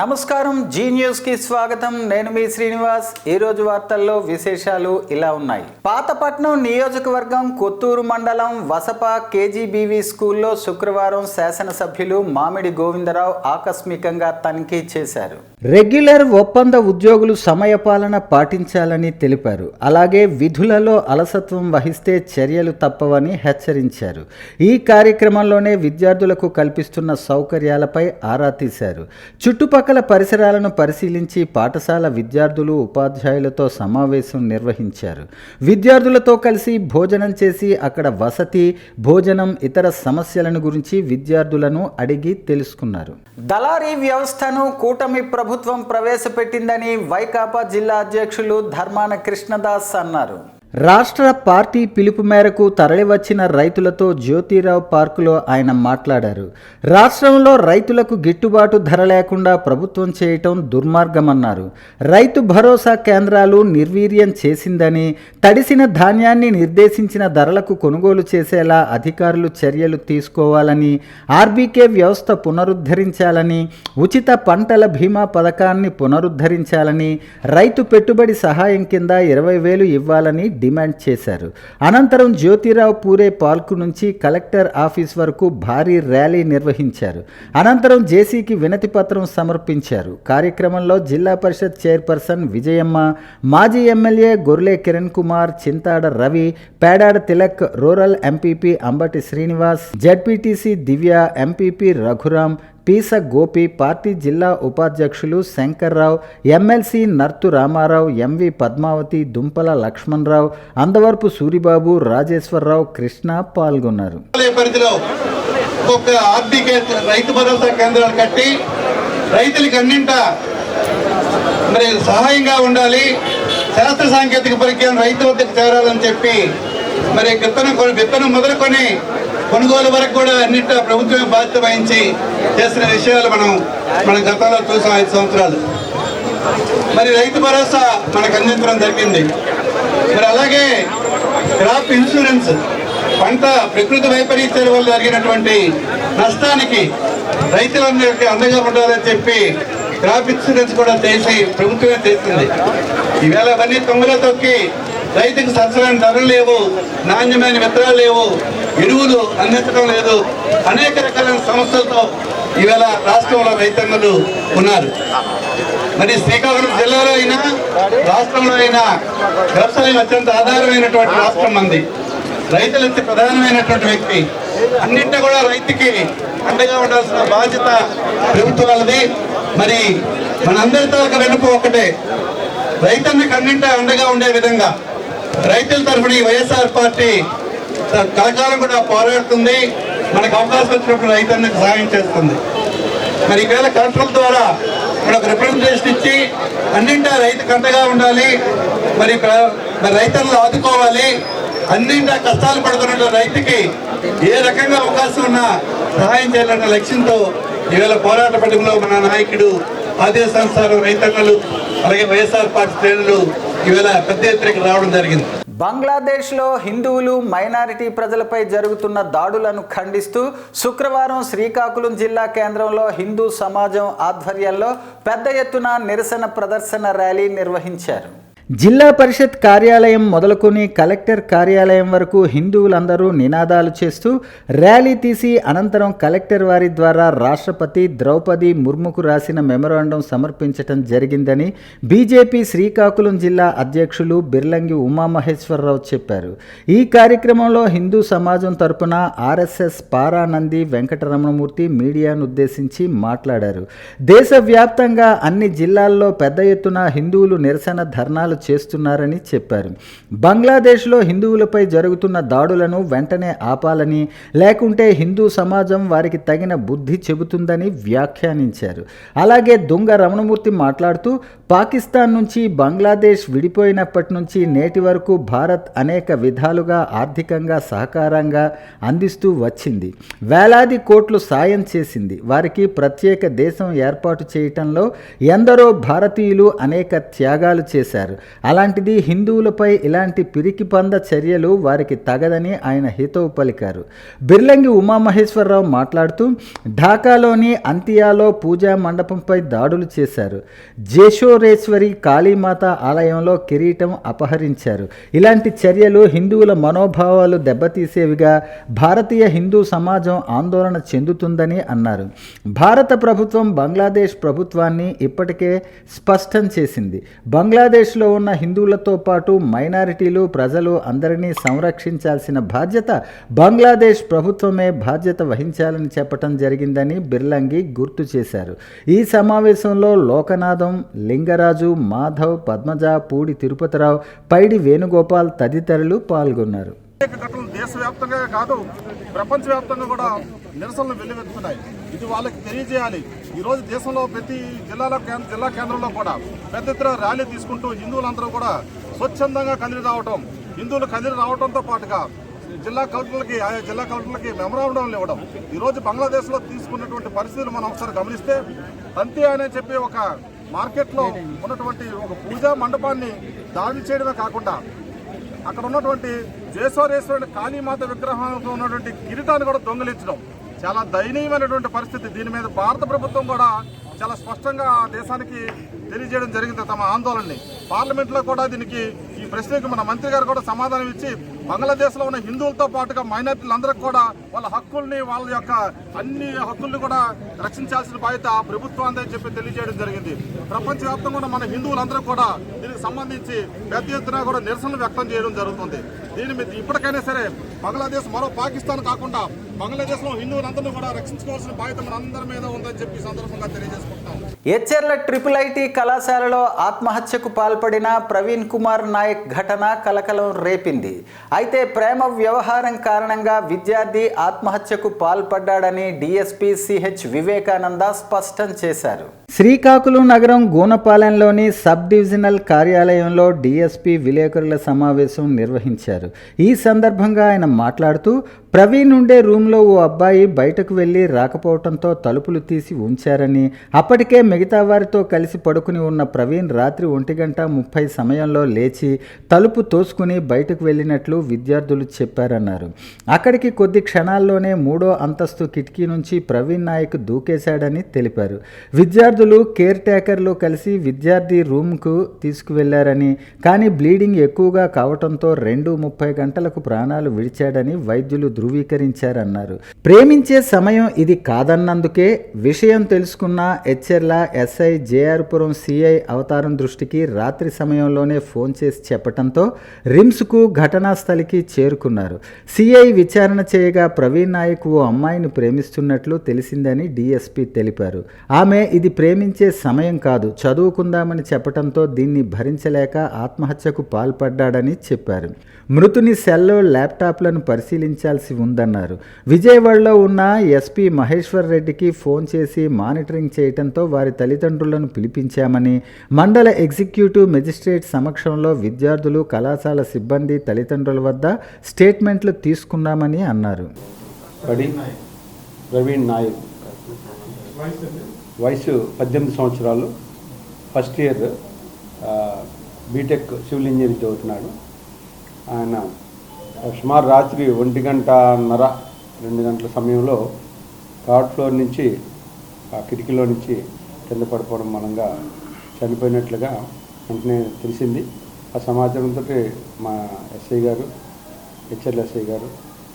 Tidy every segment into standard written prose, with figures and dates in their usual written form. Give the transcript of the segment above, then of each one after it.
నమస్కారం, G news కి స్వాగతం. నేను మీ శ్రీనివాస్. ఈ రోజు వార్తల్లో విశేషాలు ఇలా ఉన్నాయి. పాతపట్నం నియోజకవర్గం కొత్తూరు మండలం వసప కేజీబీవీ స్కూల్లో శుక్రవారం శాసనసభ్యులు మామిడి గోవిందరావు ఆకస్మికంగా తనిఖీ చేశారు. రెగ్యులర్ ఒప్పంద ఉద్యోగులు సమయపాలన పాటించాలని తెలిపారు. అలాగే విధులలో అలసత్వం వహిస్తే చర్యలు తప్పవని హెచ్చరించారు. ఈ కార్యక్రమంలోనే విద్యార్థులకు కల్పిస్తున్న సౌకర్యాలపై ఆరా తీశారు. చుట్టుపక్కల పరిసరాలను పరిశీలించి పాఠశాల విద్యార్థులు ఉపాధ్యాయులతో సమావేశం నిర్వహించారు. విద్యార్థులతో కలిసి భోజనం చేసి అక్కడ వసతి, భోజనం, ఇతర సమస్యలను గురించి విద్యార్థులను అడిగి తెలుసుకున్నారు. దళారీ వ్యవస్థను కూటమి ప్రభుత్వం ప్రవేశపెట్టిందని వైకాపా జిల్లా అధ్యక్షులు ధర్మాన కృష్ణదాస్ అన్నారు. రాష్ట్ర పార్టీ పిలుపు మేరకు తరలివచ్చిన రైతులతో జ్యోతిరావు పార్కులో ఆయన మాట్లాడారు. రాష్ట్రంలో రైతులకు గిట్టుబాటు ధర లేకుండా ప్రభుత్వం చేయటం దుర్మార్గమన్నారు. రైతు భరోసా కేంద్రాలు నిర్వీర్యం చేసిందని, తడిసిన ధాన్యాన్ని నిర్దేశించిన ధరలకు కొనుగోలు చేసేలా అధికారులు చర్యలు తీసుకోవాలని, ఆర్బీకే వ్యవస్థ పునరుద్ధరించాలని, ఉచిత పంటల బీమా పథకాన్ని పునరుద్ధరించాలని, రైతు పెట్టుబడి సహాయం కింద 20,000 ఇవ్వాలని డిమాండ్ చేశారు. అనంతరం జ్యోతిరావు పూరే పార్కు నుంచి కలెక్టర్ ఆఫీస్ వరకు భారీ ర్యాలీ నిర్వహించారు. అనంతరం జేసీకి వినతి పత్రం సమర్పించారు. కార్యక్రమంలో జిల్లా పరిషత్ చైర్పర్సన్ విజయమ్మ, మాజీ MLA Gorle Kiran Kumar, Chintada Ravi, Pedada Tilak, rural MPP Ambati Srinivas, ZPTC Divya, MPP Raghuram, Peesa Gopi, party జిల్లా ఉపాధ్యక్షులు శంకర్రావు, ఎమ్మెల్సీ నర్తు రామారావు, ఎంవి పద్మావతి, దుంపల లక్ష్మణరావు, అందవరపు సూరిబాబు, రాజేశ్వరరావు, కృష్ణ పాల్గొన్నారు. రైతు భరోసా కేంద్రాలు కట్టి రైతులకు అన్నింట మరి సహాయంగా ఉండాలి, శాస్త్ర సాంకేతిక పరిజ్ఞానం రైతు వద్దకు చేరాలని చెప్పి మరి విత్తనం మొదలుకొని కొనుగోలు వరకు కూడా అన్నింటా ప్రభుత్వమే బాధ్యత వహించి చేసిన విషయాలు మనం గతంలో చూసాం. 5 సంవత్సరాలు మరి రైతు భరోసా మనకు అందించడం జరిగింది. మరి అలాగే క్రాప్ ఇన్సూరెన్స్, పంట ప్రకృతి వైపరీత్యాల వల్ల జరిగినటువంటి నష్టానికి రైతులందరికీ అండగా ఉండాలని చెప్పి క్రాప్ ఇన్సూరెన్స్ కూడా చేసి ప్రభుత్వమే చేస్తుంది. ఈవేళ అవన్నీ తొంగలో తొక్కి రైతుకు సరసమైన ధరలు లేవు, నాణ్యమైన విత్తనాలు లేవు, ఎరువులు అందించడం లేదు, అనేక రకాలైన సమస్యలతో ఈవేళ రాష్ట్రంలో రైతన్నలు ఉన్నారు. మరి శ్రీకాకుళం జిల్లాలో అయినా రాష్ట్రంలో అయినా వ్యవసాయం అత్యంత ఆధారమైనటువంటి రాష్ట్రం మంది. రైతులు ప్రధానమైనటువంటి వ్యక్తి. అన్నింటినీ కూడా రైతుకి అండగా ఉండాల్సిన బాధ్యత ప్రభుత్వాలది. మరి మనందరితో ఒక వెనుక ఒకటే, రైతన్నకి అన్నింటా అండగా ఉండే విధంగా రైతుల తరఫున వైఎస్ఆర్ పార్టీ కలకాలం కూడా పోరాడుతుంది. మనకు అవకాశం వచ్చినప్పుడు రైతన్నకు సహాయం చేస్తుంది. మరి ఈవేళ కలెక్టర్ల ద్వారా మనకు రిప్రజెంటేషన్ ఇచ్చి అన్నింటా రైతుకు అండగా ఉండాలి, మరి రైతులను ఆదుకోవాలి, అన్నింటా కష్టాలు పడుతున్న రైతుకి ఏ రకంగా అవకాశం ఉన్నా సహాయం చేయాలన్న లక్ష్యంతో ఈవేళ పోరాట పట్టుకులో మన నాయకుడు ఆదేశానుసారం రైతన్నలు అలాగే వైఎస్ఆర్ పార్టీ శ్రేణులు ఈవేళ పెద్ద ఎత్తున రావడం జరిగింది. బంగ్లాదేశ్లో హిందువులు, మైనారిటీ ప్రజలపై జరుగుతున్న దాడులను ఖండిస్తూ శుక్రవారం శ్రీకాకుళం జిల్లా కేంద్రంలో హిందూ సమాజం ఆధ్వర్యంలో పెద్ద ఎత్తున నిరసన ప్రదర్శన ర్యాలీ నిర్వహించారు. జిల్లా పరిషత్ కార్యాలయం మొదలుకొని కలెక్టర్ కార్యాలయం వరకు హిందువులందరూ నినాదాలు చేస్తూ ర్యాలీ తీసి అనంతరం కలెక్టర్ వారి ద్వారా రాష్ట్రపతి ద్రౌపది ముర్ముకు రాసిన మెమొరాండం సమర్పించడం జరిగిందని బీజేపీ శ్రీకాకుళం జిల్లా అధ్యక్షులు బిర్లంగి ఉమామహేశ్వరరావు చెప్పారు. ఈ కార్యక్రమంలో హిందూ సమాజం తరపున ఆర్ఎస్ఎస్ పారానంది వెంకటరమణమూర్తి మీడియాను ఉద్దేశించి మాట్లాడారు. దేశవ్యాప్తంగా అన్ని జిల్లాల్లో పెద్ద ఎత్తున హిందువులు నిరసన ధర్నాలు చేస్తున్నారని చెప్పారు. బంగ్లాదేశ్లో హిందువులపై జరుగుతున్న దాడులను వెంటనే ఆపాలని, లేకుంటే హిందూ సమాజం వారికి తగిన బుద్ధి చెబుతుందని వ్యాఖ్యానించారు. అలాగే దొంగ రమణమూర్తి మాట్లాడుతూ పాకిస్తాన్ నుంచి బంగ్లాదేశ్ విడిపోయినప్పటి నుంచి నేటి వరకు భారత్ అనేక విధాలుగా ఆర్థికంగా సహకారంగా అందిస్తూ వచ్చింది. వేలాది కోట్లు సాయం చేసింది. వారికి ప్రత్యేక దేశం ఏర్పాటు చేయటంలో ఎందరో భారతీయులు అనేక త్యాగాలు చేశారు. అలాంటిది హిందువులపై ఇలాంటి పిరికిపంద చర్యలు వారికి తగదని ఆయన హితవు పలికారు. బిర్లంగి ఉమామహేశ్వరరావు మాట్లాడుతూ ఢాకాలోని అంతియాలో పూజా మండపంపై దాడులు చేశారు. జేషోరేశ్వరి కాళీమాత ఆలయంలో కిరీటం అపహరించారు. ఇలాంటి చర్యలు హిందువుల మనోభావాలు దెబ్బతీసేవిగా భారతీయ హిందూ సమాజం ఆందోళన చెందుతుందని అన్నారు. భారత ప్రభుత్వం బంగ్లాదేశ్ ప్రభుత్వాన్ని ఇప్పటికే స్పష్టం చేసింది. బంగ్లాదేశ్లో ఉన్న హిందువులతో పాటు మైనారిటీలు ప్రజలు అందరినీ సంరక్షించాల్సిన బాధ్యత బంగ్లాదేశ్ ప్రభుత్వమే బాధ్యత వహించాలని చెప్పడం జరిగిందని బిర్లంగి గుర్తు చేశారు. ఈ సమావేశంలో లోకనాథం, లింగరాజు, మాధవ్, పద్మజ, పూడి తిరుపతిరావు, పైడి వేణుగోపాల్ తదితరులు పాల్గొన్నారు. దేశవ్యాప్తంగా కాదు, ప్రపంచవ్యాప్తంగా కూడా నిరసనలు వెల్లువెత్తుతున్నాయి. ఇది వాళ్ళకి తెలియజేయాలి. ఈరోజు దేశంలో ప్రతి జిల్లా కేంద్రంలో కూడా పెద్ద ఎత్తున ర్యాలీ తీసుకుంటూ హిందువులందరూ కూడా స్వచ్ఛందంగా కదిలి రావడం, హిందువులు కదిలి రావడంతో పాటుగా ఆయా జిల్లా కలెక్టర్లకి మెమరాండం ఇవ్వడం. ఈరోజు బంగ్లాదేశ్లో తీసుకున్నటువంటి పరిస్థితులు మనం ఒకసారి గమనిస్తే, తంతి అని చెప్పి ఒక మార్కెట్లో ఉన్నటువంటి ఒక పూజా మండపాన్ని దాడి చేయడమే కాకుండా అక్కడ ఉన్నటువంటి జేశ్వరేశ్వరుని కాళీమాత విగ్రహంలో ఉన్నటువంటి కిరీటాన్ని కూడా దొంగిలించడం చాలా దయనీయమైనటువంటి పరిస్థితి. దీని మీద భారత ప్రభుత్వం కూడా చాలా స్పష్టంగా దేశానికి తెలియజేయడం జరిగింది తమ ఆందోళనని. పార్లమెంట్లో కూడా దీనికి ఈ ప్రశ్నకి మన మంత్రి గారు కూడా సమాధానం ఇచ్చి బంగ్లాదేశ్లో ఉన్న హిందువులతో పాటుగా మైనారిటీలందరికీ కూడా వాళ్ళ హక్కుల్ని, వాళ్ళ యొక్క అన్ని హక్కుల్ని కూడా రక్షించాల్సిన బాధ్యత ప్రభుత్వాన్ని అని చెప్పి తెలియజేయడం జరిగింది. ప్రపంచవ్యాప్తంగా ఉన్న మన హిందువులందరూ కూడా దీనికి సంబంధించి పెద్ద ఎత్తున కూడా నిరసనలు వ్యక్తం చేయడం జరుగుతుంది. దీని మీద ఇప్పటికైనా సరే బంగ్లాదేశ్ మరో పాకిస్తాన్ కాకుండా బంగ్లాదేశ్లో హిందువులందరినీ కూడా రక్షించుకోవాల్సిన బాధ్యత మనందరి మీద ఉందని చెప్పి సందర్భంగా తెలియజేసుకుంటాం. ఎచ్చెర్ల IIIT కళాశాలలో ఆత్మహత్యకు పాల్పడిన ప్రవీణ్ కుమార్ నాయక్ ఘటన కలకలం రేపింది. అయితే ప్రేమ వ్యవహారం కారణంగా విద్యార్థి ఆత్మహత్యకు పాల్పడ్డాడని డీఎస్పీ సిహెచ్ వివేకానంద స్పష్టం చేశారు. శ్రీకాకుళం నగరం గూనపాలెంలోని సబ్ డివిజనల్ కార్యాలయంలో డీఎస్పీ విలేకరుల సమావేశం నిర్వహించారు. ఈ సందర్భంగా ఆయన మాట్లాడుతూ ప్రవీణ్ ఉండే రూమ్లో ఓ అబ్బాయి బయటకు వెళ్ళి రాకపోవడంతో తలుపులు తీసి ఉంచారని, అప్పటికే మిగతా వారితో కలిసి పడుకుని ఉన్న ప్రవీణ్ రాత్రి 1:30 సమయంలో లేచి తలుపు తోసుకుని బయటకు వెళ్ళినట్లు విద్యార్థులు చెప్పారన్నారు. అక్కడికి కొద్ది క్షణాల్లోనే 3వ అంతస్తు కిటికీ నుంచి ప్రవీణ్ నాయక్ దూకేశాడని తెలిపారు. విద్యార్థులు కేర్ టేకర్లు కలిసి విద్యార్థి రూమ్కు తీసుకువెళ్లారని, కానీ బ్లీడింగ్ ఎక్కువగా కావడంతో 2:30 గంటలకు ప్రాణాలు విడిచాడని వైద్యులు ధృవీకరించారన్నారు. ప్రేమించే సమయం ఇది కాదన్నందుకే విషయం తెలుసుకున్న ఎచ్చెర్ల ఎస్ఐ జేఆర్పురం సిఐ అవతారం దృష్టికి రాత్రి సమయంలోనే ఫోన్ చేసి చెప్పడంతో రిమ్స్కు ఘటనా స్థలికి చేరుకున్నారు. సిఐ విచారణ చేయగా ప్రవీణ్ నాయక్ ఓ అమ్మాయిని ప్రేమిస్తున్నట్లు తెలిసిందని డీఎస్పీ తెలిపారు. ఆమె ఇది ప్రేమించే సమయం కాదు, చదువుకుందామని చెప్పడంతో దీన్ని భరించలేక ఆత్మహత్యకు పాల్పడ్డాడని చెప్పారు. మృతుని సెల్లో ల్యాప్టాప్లను పరిశీలించాల్సి ఉందన్నారు. విజయవాడలో ఉన్న ఎస్పీ మహేశ్వర్ రెడ్డికి ఫోన్ చేసి మానిటరింగ్ చేయడంతో వారి తల్లిదండ్రులను పిలిపించామని, మండల ఎగ్జిక్యూటివ్ మెజిస్ట్రేట్ సమక్షంలో విద్యార్థులు, కళాశాల సిబ్బంది తల్లిదండ్రుల వద్ద స్టేట్మెంట్లు తీసుకున్నామని అన్నారు. ప్రవీణ్ నాయక్ వయసు 18 సంవత్సరాలు, first year B Tech civil engineering చదువుతున్నాడు. ఆయన సుమారు రాత్రి 1:30, 2 గంటల సమయంలో థర్డ్ ఫ్లోర్ నుంచి ఆ కిటికీలో నుంచి కింద పడిపోవడం మూలంగా చనిపోయినట్లుగా వెంటనే తెలిసింది. ఆ సమాచారంతో మా ఎస్ఐ గారు, హెచ్ఎల్ ఎస్ఐ గారు,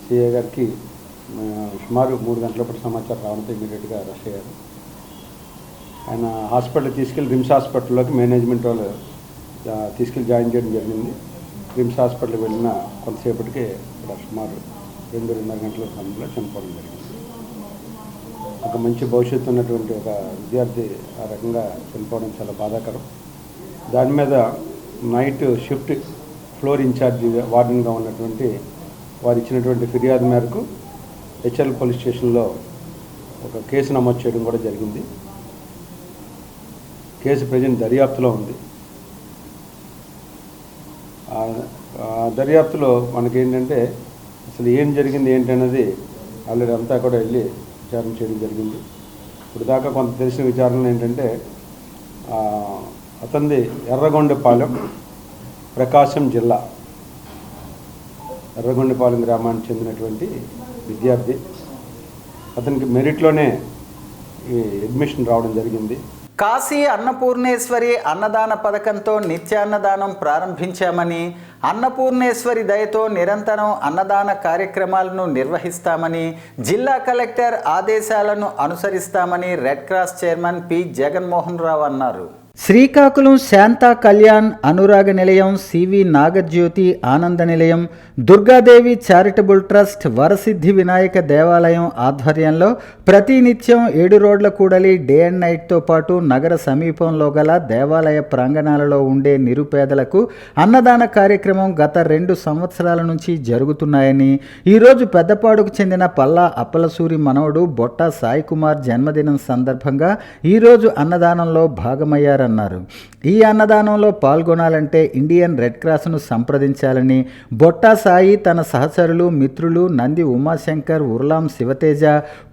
సిఐ గారికి సుమారు 3 గంటల పాటు సమాచారం రావడంతో ఇమీడియట్గా అరెస్ట్ అయ్యారు. ఆయన హాస్పిటల్ తీసుకెళ్ళి రిమ్స్ హాస్పిటల్లోకి మేనేజ్మెంట్ వాళ్ళు తీసుకెళ్ళి జాయిన్ చేయడం జరిగింది. రిమ్స్ హాస్పిటల్కి వెళ్ళిన కొంతసేపటికే ఇక్కడ సుమారు 2-2:30 గంటల సమయంలో చనిపోవడం జరిగింది. ఒక మంచి భవిష్యత్తు ఉన్నటువంటి ఒక విద్యార్థి ఆ రకంగా చనిపోవడం చాలా బాధాకరం. దాని మీద నైట్ షిఫ్ట్ ఫ్లోర్ ఇన్ఛార్జి వార్డెన్గా ఉన్నటువంటి వారు ఇచ్చినటువంటి ఫిర్యాదు మేరకు హెచ్ఎల్ పోలీస్ స్టేషన్లో ఒక కేసు నమోదు చేయడం కూడా జరిగింది. కేసు ప్రజెంట్ దర్యాప్తులో ఉంది. దర్యాప్తులో మనకేంటంటే అసలు ఏం జరిగింది ఏంటనేది ఆల్రెడీ అంతా కూడా వెళ్ళి విచారణ చేయడం జరిగింది. ఇప్పుడు దాకా కొంత తెలిసిన విచారణ ఏంటంటే అతనిది ఎర్రగొండపాలెం ప్రకాశం జిల్లా ఎర్రగొండపాలెం గ్రామానికి చెందినటువంటి విద్యార్థి. అతనికి మెరిట్లోనే ఈ అడ్మిషన్ రావడం జరిగింది. కాశీ అన్నపూర్ణేశ్వరి అన్నదాన పథకంతో నిత్యాన్నదానం ప్రారంభించామని, అన్నపూర్ణేశ్వరి దయతో నిరంతరం అన్నదాన కార్యక్రమాలను నిర్వహిస్తామని, జిల్లా కలెక్టర్ ఆదేశాలను అనుసరిస్తామని red cross chairman P Jaganmohan Rao అన్నారు. శ్రీకాకుళం శాంతా కళ్యాణ్ అనురాగ నిలయం, సివి నాగజ్యోతి ఆనంద నిలయం, దుర్గాదేవి చారిటబుల్ ట్రస్ట్, వరసిద్ధి వినాయక దేవాలయం ఆధ్వర్యంలో ప్రతినిత్యం 7 రోడ్ల కూడలి డే అండ్ నైట్తో పాటు నగర సమీపంలో గల దేవాలయ ప్రాంగణాలలో ఉండే నిరుపేదలకు అన్నదాన కార్యక్రమం గత 2 సంవత్సరాల నుంచి జరుగుతున్నాయని, ఈరోజు పెద్దపాడుకు చెందిన పల్లా అప్పలసూరి మనవడు బొట్టా సాయి కుమార్ జన్మదినం సందర్భంగా ఈరోజు అన్నదానంలో భాగమయ్యారు అన్నారు. ఈ అన్నదానంలో పాల్గొనాలంటే ఇండియన్ రెడ్ క్రాస్ను సంప్రదించాలని బొట్టా సాయి తన సహచరులు, మిత్రులు నంది ఉమాశంకర్, ఉర్లాం శివతేజ,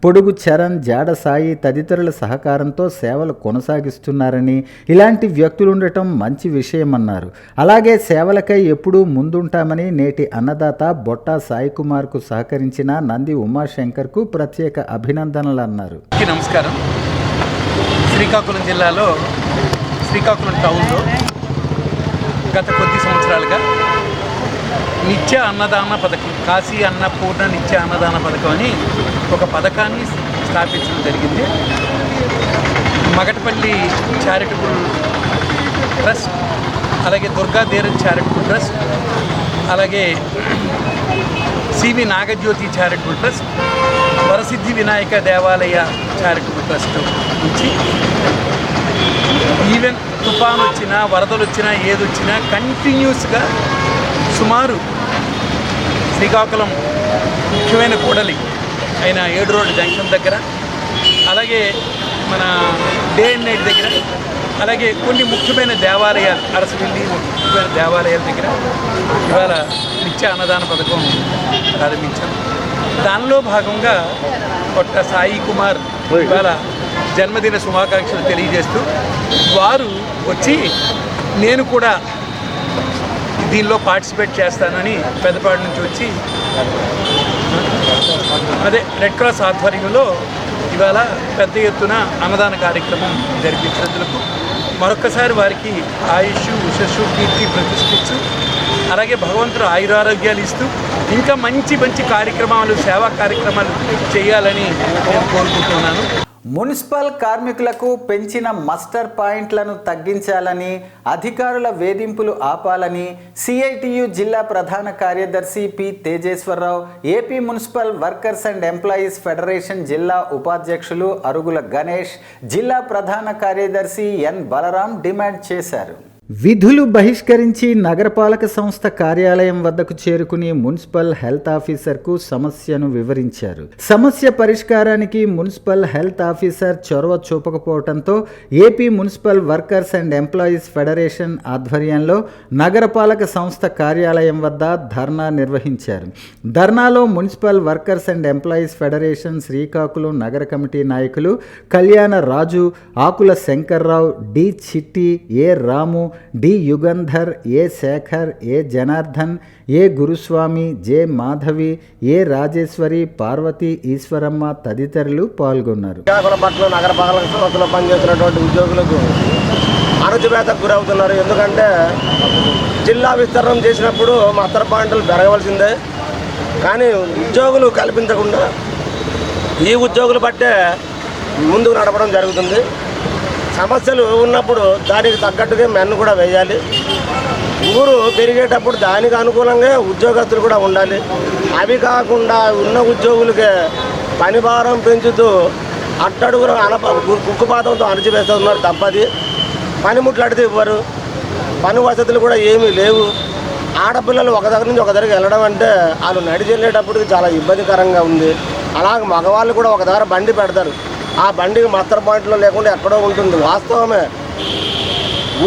పొడుగు చరణ్, జాడ సాయి తదితరుల సహకారంతో సేవలు కొనసాగిస్తున్నారని, ఇలాంటి వ్యక్తులు ఉండటం మంచి విషయమన్నారు. అలాగే సేవలకై ఎప్పుడూ ముందుంటామని నేటి అన్నదాత బొట్టా సాయి కుమార్కు సహకరించిన నంది ఉమాశంకర్కు ప్రత్యేక అభినందనలు అన్నారు. నమస్కారం. శ్రీకాకుళం జిల్లాలో శ్రీకాకుళం టౌన్లో గత కొద్ది సంవత్సరాలుగా నిత్య అన్నదాన పథకం, కాశీ అన్నపూర్ణ నిత్య అన్నదాన పథకం అని ఒక పథకాన్ని స్థాపించడం జరిగింది. మగటపల్లి చారిటబుల్ ట్రస్ట్, అలాగే దుర్గాదేవి చారిటబుల్ ట్రస్ట్, అలాగే CV Nagajyothi charitable trust, Varasiddhi Vinayaka దేవాలయ చారిటబుల్ ట్రస్ట్ నుంచి ఈవెన్ తుఫాను వచ్చినా, వరదలు వచ్చినా, ఏదొచ్చినా కంటిన్యూస్గా సుమారు శ్రీకాకుళం ముఖ్యమైన కూడలి అయిన 7 రోడ్ జంక్షన్ దగ్గర, అలాగే మన డే అండ్ నైట్ దగ్గర, అలాగే కొన్ని ముఖ్యమైన దేవాలయాలు, అరసవెల్లి ముఖ్యమైన దేవాలయాల దగ్గర ఇవాళ నిత్య అన్నదాన పథకం ప్రారంభించాం. దానిలో భాగంగా కొట్ట సాయి కుమార్ ఇవాళ జన్మదిన శుభాకాంక్షలు తెలియజేస్తూ వారు వచ్చి నేను కూడా దీనిలో పార్టిసిపేట్ చేస్తానని పెద్దపాడు నుంచి వచ్చి అదే రెడ్ క్రాస్ ఆధ్వర్యంలో ఇవాళ పెద్ద ఎత్తున అన్నదాన కార్యక్రమం జరిపించినందుకు మరొక్కసారి వారికి ఆయుష్, ఉషస్సు, కీర్తి ప్రతిష్ఠించు, అలాగే భగవంతుడు ఆయురారోగ్యాలు ఇస్తూ ఇంకా మంచి మంచి కార్యక్రమాలు, సేవా కార్యక్రమాలు చేయాలని నేను కోరుకుంటున్నాను. మున్సిపల్ కార్మికులకు పెంచిన మస్టర్ పాయింట్లను తగ్గించాలని, అధికారుల వేధింపులు ఆపాలని సిఐటియు జిల్లా ప్రధాన కార్యదర్శి P Tejeswara Rao, AP municipal workers and employees federation జిల్లా ఉపాధ్యక్షులు అరుగుల గణేష్, జిల్లా ప్రధాన కార్యదర్శి ఎన్ బలరాం డిమాండ్ చేశారు. విధులు బహిష్కరించి నగరపాలక సంస్థ కార్యాలయం వద్దకు చేరుకుని మున్సిపల్ హెల్త్ ఆఫీసర్కు సమస్యను వివరించారు. సమస్య పరిష్కారానికి మున్సిపల్ హెల్త్ ఆఫీసర్ చొరవ చూపకపోవడంతో AP municipal workers and employees federation ఆధ్వర్యంలో నగరపాలక సంస్థ కార్యాలయం వద్ద ధర్నా నిర్వహించారు. ధర్నాలో municipal workers and employees federation Srikakulam నగర కమిటీ నాయకులు Kalyana Raju, Akula Shankarrao, D Chitti, A Ramu, D Yugandhar, A Sekhar, A Janardhan, A Guruswamy, J Madhavi, A Rajeswari, Parvathi, Eswaramma తదితరులు పాల్గొన్నారు. శ్రీకాకుళం నగరపాలక సంస్థలో పనిచేస్తున్నటువంటి ఉద్యోగులకు అణచివేతకు గురవుతున్నారు. ఎందుకంటే జిల్లా విస్తరణం చేసినప్పుడు మత్తర పాయింట్లు పెరగవలసిందే, కానీ ఉద్యోగులు కల్పించకుండా ఈ ఉద్యోగులు బట్టే ముందుకు నడపడం జరుగుతుంది. సమస్యలు ఉన్నప్పుడు దానికి తగ్గట్టుగా మెన్ను కూడా వేయాలి. ఊరు పెరిగేటప్పుడు దానికి అనుకూలంగా ఉద్యోగస్తులు కూడా ఉండాలి. అవి కాకుండా ఉన్న ఉద్యోగులకే పని భారం పెంచుతూ అట్టడుగున కుక్కుపాతంతో అణచివేస్తున్నారు. తప్పది. పనిముట్లాడితే ఇవ్వరు, పని వసతులు కూడా ఏమీ లేవు. ఆడపిల్లలు ఒక దగ్గర నుంచి ఒక దగ్గరికి వెళ్ళడం అంటే వాళ్ళు నడిచి వెళ్ళేటప్పుడు చాలా ఇబ్బందికరంగా ఉంది. అలాగే మగవాళ్ళు కూడా ఒక దగ్గర బండి పెడతారు, ఆ బండికి మత్తర పాయింట్లో లేకుండా ఎక్కడో ఉంటుంది. వాస్తవమే.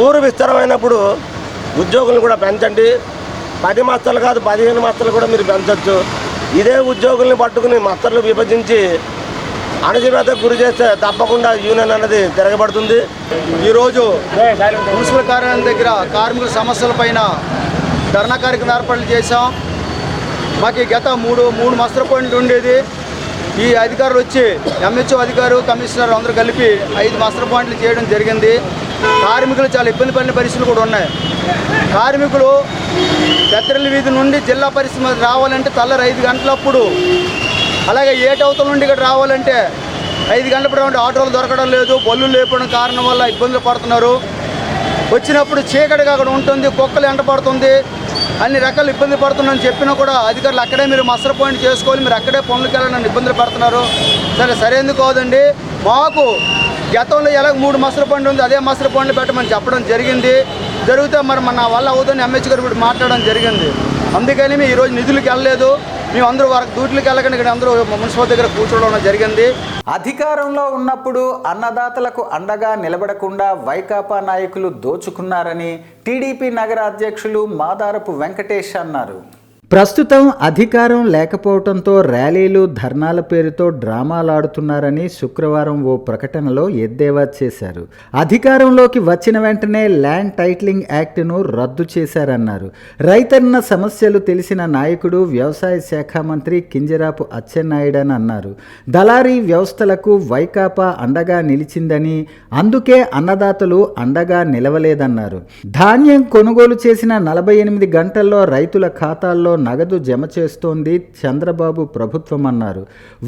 ఊరు విస్తరమైనప్పుడు ఉద్యోగులను కూడా పెంచండి. 10 మస్తలు కాదు 15 మస్తలు కూడా మీరు పెంచవచ్చు. ఇదే ఉద్యోగుల్ని పట్టుకుని మస్తర్లు విభజించి అణచివేతకు గురి చేస్తే తప్పకుండా యూనియన్ అనేది తిరగబడుతుంది. ఈరోజు మున్సిపల్ కార్యాలయం దగ్గర కార్మికుల సమస్యలపైన ధర్నా కార్యక్రమం ఏర్పాట్లు చేశాం. మాకు గత మూడు మాస్టర్ పాయింట్లు ఉండేది. ఈ అధికారులు వచ్చి ఎంహెచ్ఓ అధికారు కమిషనర్ అందరూ కలిపి 5 మాస్టర్ పాయింట్లు చేయడం జరిగింది. కార్మికులు చాలా ఇబ్బంది పడిన పరిస్థితులు కూడా ఉన్నాయి. కార్మికులు పెద్దరెల్లి వీధి నుండి జిల్లా పరిశ్రమ రావాలంటే తెల్లారి 5 గంటలప్పుడు, అలాగే ఏటవతల నుండి ఇక్కడ రావాలంటే 5 గంటలప్పుడు ఆటోలు దొరకడం లేదు. బళ్ళు లేపడం కారణం వల్ల ఇబ్బందులు పడుతున్నారు. వచ్చినప్పుడు చీకటిగా అక్కడ ఉంటుంది, కుక్కలు ఎంట పడుతుంది, అన్ని రకాల ఇబ్బంది పడుతున్నారని చెప్పినా కూడా అధికారులు అక్కడే మీరు మాస్టర్ పాయింట్ చేసుకోవాలి, మీరు అక్కడే పనులకు వెళ్ళాలని ఇబ్బందులు పడుతున్నారు. సరైనది కాదండి. మాకు గతంలో ఎలాగ 3 మాస్టర్ పాయింట్ ఉంది, అదే మాస్టర్ పాయింట్లు పెట్టమని చెప్పడం జరిగింది. జరిగితే మరి మన వల్ల అవుతుందని ఎంహెచ్ గారు ఇప్పుడు మాట్లాడడం జరిగింది. అందుకని మేము ఈరోజు నిధులకు వెళ్ళలేదు. మేము అందరూ వారికి డ్యూటీలకు వెళ్ళకుండా ఇక్కడ అందరూ మున్సిపల్ దగ్గర కూర్చోవడం జరిగింది. అధికారంలో ఉన్నప్పుడు అన్నదాతలకు అండగా నిలబడకుండా వైకాపా నాయకులు దోచుకున్నారని టీడీపీ నగర అధ్యక్షులు మాదారపు వెంకటేష్ అన్నారు. ప్రస్తుతం అధికారం లేకపోవడంతో ర్యాలీలు ధర్నాల పేరుతో డ్రామాలాడుతున్నారని శుక్రవారం ఓ ప్రకటనలో ఎద్దేవా చేశారు. అధికారంలోకి వచ్చిన వెంటనే ల్యాండ్ టైటిలింగ్ యాక్ట్ను రద్దు చేశారన్నారు. రైతన్న సమస్యలు తెలిసిన నాయకుడు వ్యవసాయ శాఖ మంత్రి కింజరాపు అచ్చెన్నాయుడని అన్నారు. దళారీ వ్యవస్థలకు వైకాపా అండగా నిలిచిందని, అందుకే అన్నదాతలు అండగా నిలవలేదన్నారు. ధాన్యం కొనుగోలు చేసిన 48 గంటల్లో రైతుల ఖాతాల్లో నగదు జమ చేస్తోంది చంద్రబాబు ప్రభుత్వం అన్నారు.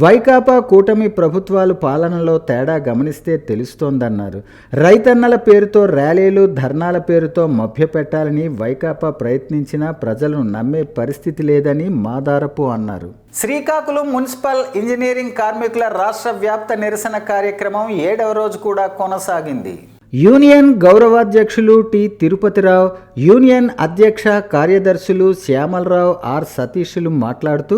వైకాపా కూటమి ప్రభుత్వాలు పాలనలో తేడా గమనిస్తే తెలుస్తోందన్నారు. రైతన్నల పేరుతో ర్యాలీలు ధర్నాల పేరుతో మభ్యపెట్టాలని వైకాపా ప్రయత్నించినా ప్రజలను నమ్మే పరిస్థితి లేదని మాదారపు అన్నారు. శ్రీకాకుళం మున్సిపల్ ఇంజనీరింగ్ కార్మికుల రాష్ట్ర వ్యాప్త నిరసన కార్యక్రమం 7వ రోజు కూడా కొనసాగింది. యూనియన్ గౌరవాధ్యక్షులు టి తిరుపతిరావు, యూనియన్ అధ్యక్ష కార్యదర్శులు శ్యామలరావు, ఆర్ సతీష్లు మాట్లాడుతూ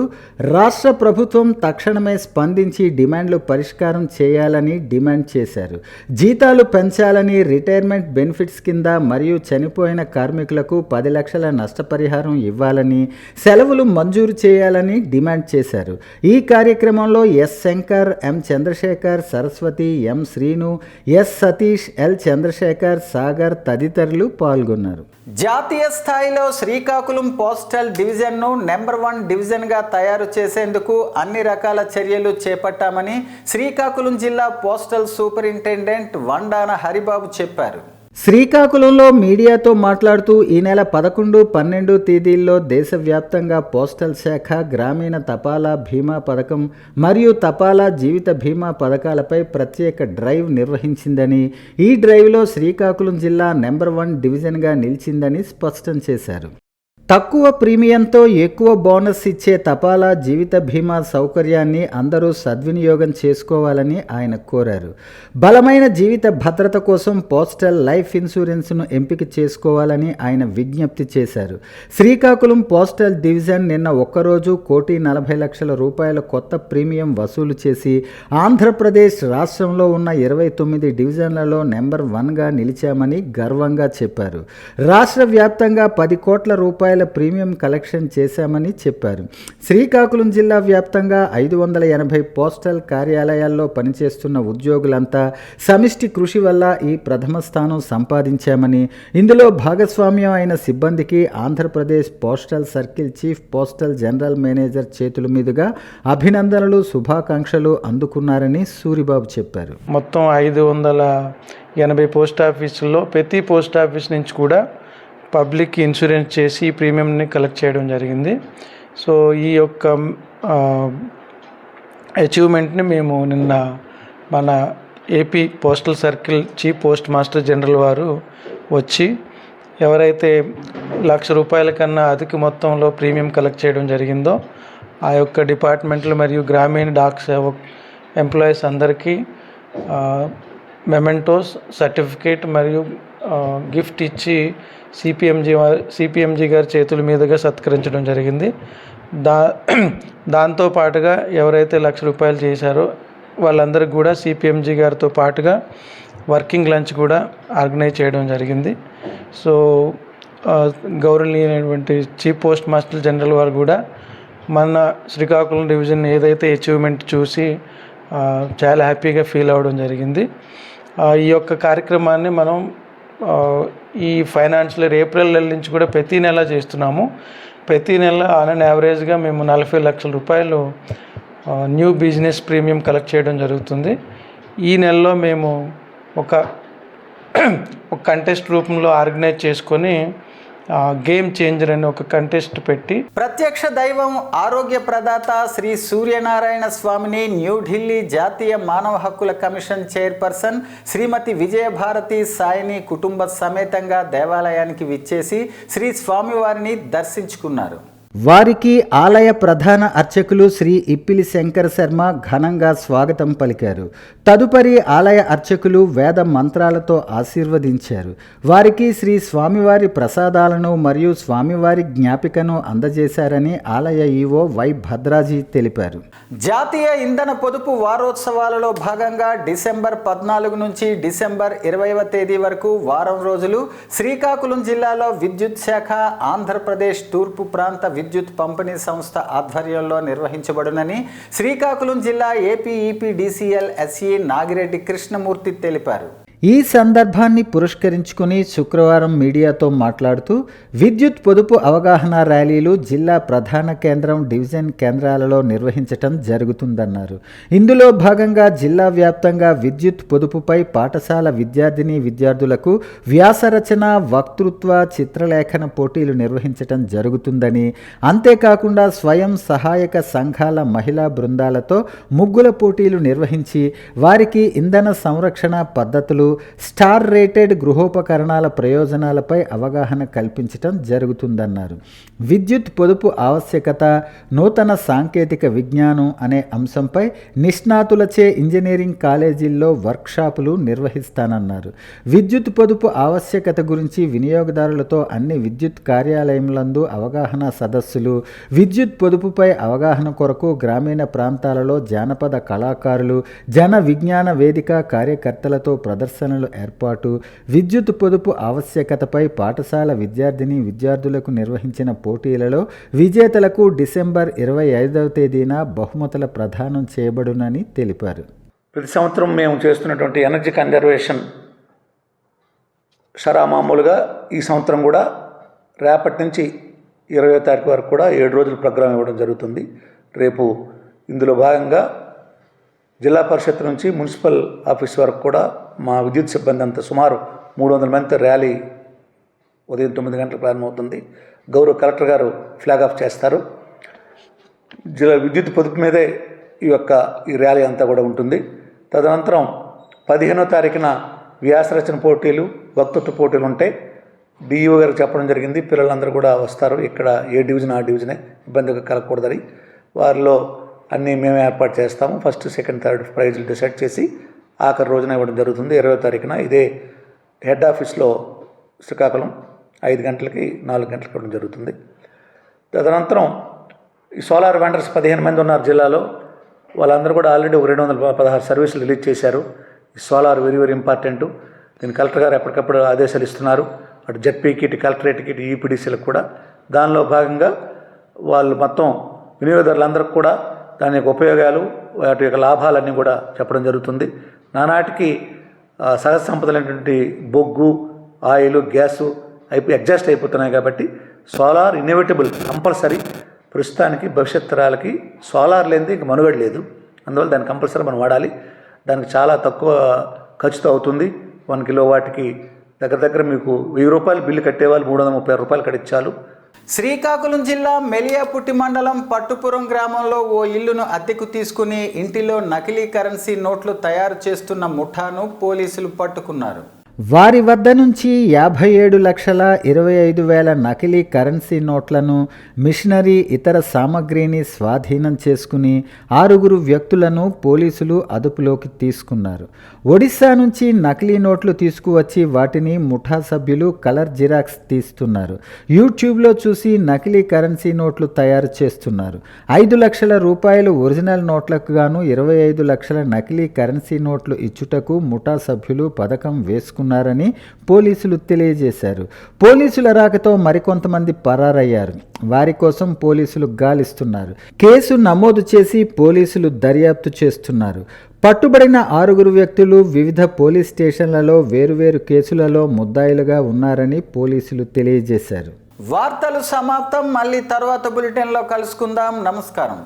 రాష్ట్ర ప్రభుత్వం తక్షణమే స్పందించి డిమాండ్లు పరిష్కారం చేయాలని డిమాండ్ చేశారు. జీతాలు పెంచాలని, రిటైర్మెంట్ బెనిఫిట్స్ కింద మరియు చనిపోయిన కార్మికులకు 10 లక్షల నష్టపరిహారం ఇవ్వాలని, సెలవులు మంజూరు చేయాలని డిమాండ్ చేశారు. ఈ కార్యక్రమంలో ఎస్ శంకర్, ఎం చంద్రశేఖర్, సరస్వతి, ఎం శ్రీను, ఎస్ సతీష్, ఎల్ చంద్రశేఖర్, సాగర్ తదితరులు పాల్గొన్నారు. జాతీయ స్థాయిలో శ్రీకాకుళం పోస్టల్ డివిజన్ను నెంబర్ 1 డివిజన్గా తయారు చేసేందుకు అన్ని రకాల చర్యలు చేపట్టామని శ్రీకాకుళం జిల్లా పోస్టల్ సూపరింటెండెంట్ వండాన హరిబాబు చెప్పారు. శ్రీకాకుళంలో మీడియాతో మాట్లాడుతూ ఈ నెల 11, 12 తేదీల్లో దేశవ్యాప్తంగా పోస్టల్ శాఖ గ్రామీణ తపాలా బీమా పథకం మరియు తపాలా జీవిత బీమా పథకాలపై ప్రత్యేక డ్రైవ్ నిర్వహించిందని, ఈ డ్రైవ్లో శ్రీకాకుళం జిల్లా నెంబర్ 1 డివిజన్గా నిలిచిందని స్పష్టం చేశారు. తక్కువ ప్రీమియంతో ఎక్కువ బోనస్ ఇచ్చే తపాలా జీవిత బీమా సౌకర్యాన్ని అందరూ సద్వినియోగం చేసుకోవాలని ఆయన కోరారు. బలమైన జీవిత భద్రత కోసం పోస్టల్ లైఫ్ ఇన్సూరెన్స్ను ఎంపిక చేసుకోవాలని ఆయన విజ్ఞప్తి చేశారు. శ్రీకాకుళం పోస్టల్ డివిజన్ నిన్న ఒక్కరోజు 1,40,00,000 రూపాయల కొత్త ప్రీమియం వసూలు చేసి ఆంధ్రప్రదేశ్ రాష్ట్రంలో ఉన్న 29 డివిజన్లలో నెంబర్ 1గా నిలిచామని గర్వంగా చెప్పారు. రాష్ట్ర వ్యాప్తంగా 10 కోట్ల రూపాయల ప్రీమియం కలెక్షన్ చేశామని చెప్పారు. శ్రీకాకుళం జిల్లా వ్యాప్తంగా 580 పోస్టల్ కార్యాలయాల్లో పనిచేస్తున్న ఉద్యోగులంతా సమిష్టి కృషి వల్ల ఈ ప్రథమ స్థానం సంపాదించామని, ఇందులో భాగస్వామ్యం అయిన సిబ్బందికి Andhra Pradesh postal circle chief postal general manager చేతుల మీదుగా అభినందనలు, శుభాకాంక్షలు అందుకున్నారని సూరిబాబు చెప్పారు. మొత్తం 580 పోస్ట్ ఆఫీసుల్లో ప్రతి పోస్ట్ ఆఫీస్ నుంచి కూడా పబ్లిక్ ఇన్సూరెన్స్ చేసి ఈ ప్రీమియంని కలెక్ట్ చేయడం జరిగింది. సో ఈ యొక్క అచీవ్మెంట్ని మేము నిన్న మన AP postal circle chief postmaster general వారు వచ్చి ఎవరైతే ₹1,00,000 కన్నా అధిక మొత్తంలో ప్రీమియం కలెక్ట్ చేయడం జరిగిందో ఆ యొక్క డిపార్ట్మెంట్లు మరియు గ్రామీణ డాక్ సేవక్ ఎంప్లాయీస్ అందరికీ మెమెంటోస్, సర్టిఫికేట్ మరియు గిఫ్ట్ ఇచ్చి సిపిఎంజీ గారి చేతుల మీదుగా సత్కరించడం జరిగింది. దాంతో పాటుగా ఎవరైతే ₹1,00,000 చేశారో వాళ్ళందరికీ కూడా సిపిఎంజీ గారితో పాటుగా వర్కింగ్ లంచ్ కూడా ఆర్గనైజ్ చేయడం జరిగింది. సో గౌరవనీయమైనటువంటి చీఫ్ పోస్ట్ మాస్టర్ జనరల్ వారు కూడా మన శ్రీకాకుళం డివిజన్ ఏదైతే అచీవ్మెంట్ చూసి చాలా హ్యాపీగా ఫీల్ అవ్వడం జరిగింది. ఈ యొక్క కార్యక్రమాన్ని మనం ఈ ఫైనాన్షియల్ ఇయర్ ఏప్రిల్ నెల నుంచి కూడా ప్రతి నెల చేస్తున్నాము. ప్రతి నెల ఆన్ యావరేజ్గా మేము 40 లక్షల రూపాయలు న్యూ బిజినెస్ ప్రీమియం కలెక్ట్ చేయడం జరుగుతుంది. ఈ నెలలో మేము ఒక కంటెస్ట్ రూపంలో ఆర్గనైజ్ చేసుకొని గేమ్ చేంజర్ అని ఒక కంటెస్ట్ పెట్టి ప్రత్యక్ష దైవం ఆరోగ్య ప్రదాత శ్రీ సూర్యనారాయణ స్వామిని న్యూఢిల్లీ జాతీయ మానవ హక్కుల కమిషన్ చైర్పర్సన్ శ్రీమతి విజయభారతి సాయిని కుటుంబ సమేతంగా దేవాలయానికి విచ్చేసి శ్రీ స్వామివారిని దర్శించుకున్నారు. వారికి ఆలయ ప్రధాన అర్చకులు శ్రీ ఇప్పిలి శంకర శర్మ ఘనంగా స్వాగతం పలికారు. తదుపరి ఆలయ అర్చకులు వేద మంత్రాలతో ఆశీర్వదించారు. వారికి శ్రీ స్వామివారి ప్రసాదాలను మరియు స్వామివారి జ్ఞాపికను అందజేశారని ఆలయ ఈవో వై భద్రాజీ తెలిపారు. జాతీయ ఇంధన పొదుపు వారోత్సవాలలో భాగంగా డిసెంబర్ 14 నుంచి డిసెంబర్ 20వ తేదీ వరకు వారం రోజులు శ్రీకాకుళం జిల్లాలో విద్యుత్ శాఖ, ఆంధ్రప్రదేశ్ తూర్పు ప్రాంత విద్యుత్ పంపిణీ సంస్థ ఆధ్వర్యంలో నిర్వహించబడునని శ్రీకాకుళం జిల్లా ఏపీఈపీడీసీఎల్ ఎస్ఈ నాగిరెడ్డి కృష్ణమూర్తి తెలిపారు. ఈ సందర్భాన్ని పురస్కరించుకుని శుక్రవారం మీడియాతో మాట్లాడుతూ విద్యుత్ పొదుపు అవగాహన ర్యాలీలు జిల్లా ప్రధాన కేంద్రం, డివిజన్ కేంద్రాలలో నిర్వహించటం జరుగుతుందన్నారు. ఇందులో భాగంగా జిల్లా వ్యాప్తంగా విద్యుత్ పొదుపుపై పాఠశాల విద్యార్థులకు వ్యాసరచన, వక్తృత్వ, చిత్రలేఖన పోటీలు నిర్వహించటం జరుగుతుందని, అంతేకాకుండా స్వయం సహాయక సంఘాల మహిళా బృందాలతో ముగ్గుల పోటీలు నిర్వహించి వారికి ఇంధన సంరక్షణ పద్ధతులు, స్టార్ రేటెడ్ గృహోపకరణాల ప్రయోజనాలపై అవగాహన కల్పించటం జరుగుతుందన్నారు. విద్యుత్ పొదుపు ఆవశ్యకత, నూతన సాంకేతిక విజ్ఞానం అనే అంశంపై నిష్ణాతులచే ఇంజనీరింగ్ కాలేజీల్లో వర్క్షాపులు నిర్వహిస్తానన్నారు. విద్యుత్ పొదుపు ఆవశ్యకత గురించి వినియోగదారులతో అన్ని విద్యుత్ కార్యాలయములందు అవగాహన సదస్సులు, విద్యుత్ పొదుపుపై అవగాహన కొరకు గ్రామీణ ప్రాంతాలలో జానపద కళాకారులు, జన విజ్ఞాన వేదిక కార్యకర్తలతో ప్రదర్శనలు ఏర్పాటు, విద్యుత్ పొదుపు ఆవశ్యకతపై పాఠశాల విద్యార్థులకు నిర్వహించిన పోటీలలో విజేతలకు డిసెంబర్ 25వ తేదీన బహుమతుల ప్రదానం చేయబడునని తెలిపారు. ప్రతి సంవత్సరం మేము చేస్తున్నటువంటి ఎనర్జీ కన్జర్వేషన్ షరామామూలుగా ఈ సంవత్సరం కూడా రేపటి నుంచి 20వ తారీఖు వరకు కూడా 7 రోజుల ప్రోగ్రాం ఇవ్వడం జరుగుతుంది. రేపు ఇందులో భాగంగా జిల్లా పరిషత్ నుంచి మున్సిపల్ ఆఫీస్ వరకు కూడా మా విద్యుత్ సిబ్బంది అంతా సుమారు 300 మందితో ర్యాలీ ఉదయం 9 గంటలకు ప్రారంభమవుతుంది. గౌరవ కలెక్టర్ గారు ఫ్లాగ్ ఆఫ్ చేస్తారు. జిల్లా విద్యుత్ పొదుపు మీదే ఈ ర్యాలీ అంతా కూడా ఉంటుంది. తదనంతరం 15వ తారీఖున వ్యాసరచన పోటీలు, వక్తృత్వ పోటీలు ఉంటాయి. డిఈఓ గారికి చెప్పడం జరిగింది, పిల్లలందరూ కూడా వస్తారు. ఇక్కడ ఏ డివిజన్ ఆ డివిజనే, ఇబ్బందిగా కలగకూడదని. వారిలో అన్నీ మేమే ఏర్పాటు చేస్తాము. ఫస్ట్, సెకండ్, థర్డ్ ప్రైజులు డిసైడ్ చేసి ఆఖరి రోజున ఇవ్వడం జరుగుతుంది. 20వ తారీఖున ఇదే హెడ్ ఆఫీస్లో శ్రీకాకుళం 5 గంటలకి 4 గంటలకు ఇవ్వడం జరుగుతుంది. తదనంతరం ఈ సోలార్ వెండర్స్ 15 మంది ఉన్నారు జిల్లాలో. వాళ్ళందరూ కూడా ఆల్రెడీ 216 సర్వీసులు రిలీజ్ చేశారు. ఈ సోలార్ వెరీ వెరీ ఇంపార్టెంట్. దీన్ని కలెక్టర్ గారు ఎప్పటికప్పుడు ఆదేశాలు ఇస్తున్నారు. అటు జెడ్పీకి, ఇటు కలెక్టరేట్కి, ఇటు ఈపీడీసీలకు కూడా. దానిలో భాగంగా వాళ్ళు మొత్తం వినియోగదారులందరికీ కూడా దాని యొక్క ఉపయోగాలు, వాటి యొక్క లాభాలన్నీ కూడా చెప్పడం జరుగుతుంది. నానాటికి సహజ సంపదలైనటువంటి బొగ్గు, ఆయిల్, గ్యాసు ఎగ్జాస్ట్ అయిపోతున్నాయి కాబట్టి సోలార్ ఇన్నోవేటబుల్, కంపల్సరీ. ప్రస్తుతానికి భవిష్యత్ తరాలకి సోలార్ లేనిది ఇంక మనుగడ లేదు. అందువల్ల దాన్ని కంపల్సరీ మనం వాడాలి. దానికి చాలా తక్కువ ఖర్చుతో అవుతుంది. 1 కిలోవాట్కి దగ్గర మీకు 1000 రూపాయలు బిల్లు కట్టేవాళ్ళు 336 రూపాయలు కట్టించాలు. శ్రీకాకుళం జిల్లా మెలియాపుట్టి మండలం పట్టుపురం గ్రామంలో ఓ ఇల్లును అద్దెకు తీసుకుని ఇంటిలో నకిలీ కరెన్సీ నోట్లు తయారు చేస్తున్న ముఠాను పోలీసులు పట్టుకున్నారు. వారి వద్ద నుంచి 57,25,000 నకిలీ కరెన్సీ నోట్లను, మిషనరీ, ఇతర సామగ్రిని స్వాధీనం చేసుకుని 6 వ్యక్తులను పోలీసులు అదుపులోకి తీసుకున్నారు. ఒడిశా నుంచి నకిలీ నోట్లు తీసుకువచ్చి వాటిని ముఠా సభ్యులు కలర్ జిరాక్స్ తీస్తున్నారు. యూట్యూబ్లో చూసి నకిలీ కరెన్సీ నోట్లు తయారు చేస్తున్నారు. 5 లక్షల రూపాయలు ఒరిజినల్ నోట్లకు గాను 25 లక్షల నకిలీ కరెన్సీ నోట్లు ఇచ్చుటకు ముఠా సభ్యులు పథకం వేసుకున్నారు ఉన్నారని పోలీసులు తెలియజేశారు. పోలీసుల రాకతో మరికొంతమంది పరారయ్యారు. వారి కోసం పోలీసులు గాలిస్తున్నారు. కేసు నమోదు చేసి పోలీసులు దర్యాప్తు చేస్తున్నారు. పట్టుబడిన 6 వ్యక్తులు వివిధ పోలీస్ స్టేషన్లలో వేరువేరు కేసులలో ముద్దాయిలుగా ఉన్నారని పోలీసులు తెలియజేశారు. వార్తలు సమాప్తం. మళ్ళీ తర్వాత బులెటిన్లో కలుసుకుందాం. నమస్కారం.